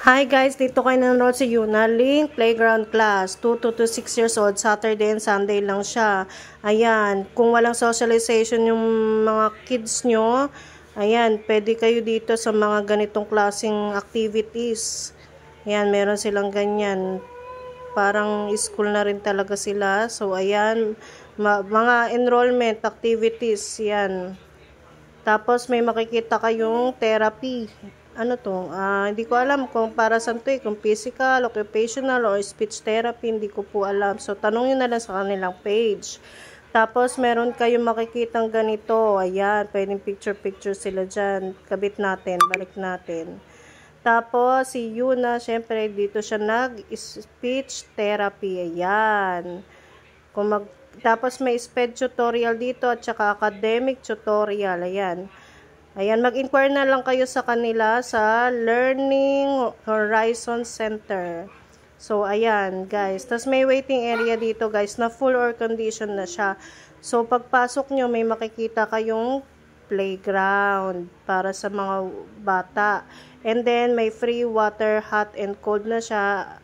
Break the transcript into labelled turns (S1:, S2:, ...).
S1: Hi guys, dito kayo nanonood sa Yuna Link Playground Class. 2 to 6 years old, Saturday and Sunday lang siya. Ayan, kung walang socialization yung mga kids nyo, ayan, pwede kayo dito sa mga ganitong klaseng activities. Ayan, meron silang ganyan. Parang school na rin talaga sila. So, ayan, mga enrollment activities, yan. Tapos may makikita kayong therapy. Ano to? Hindi ko alam kung para saan to kung physical, occupational, or speech therapy. Hindi ko po alam. So, tanongin na lang sa kanilang page. Tapos, meron kayong makikitang ganito. Ayan, pwedeng picture-picture sila dyan. Kabit natin, balik natin. Tapos, si Yuna, syempre, dito siya nag-speech therapy. Ayan. Tapos may SPED tutorial dito at saka academic tutorial. Ayan. Ayan, mag-inquire na lang kayo sa kanila sa Learning Horizon Center. So, ayan, guys. Tapos may waiting area dito, guys, na full air condition na siya. So, pagpasok nyo, may makikita kayong playground para sa mga bata. And then, may free water, hot and cold na siya.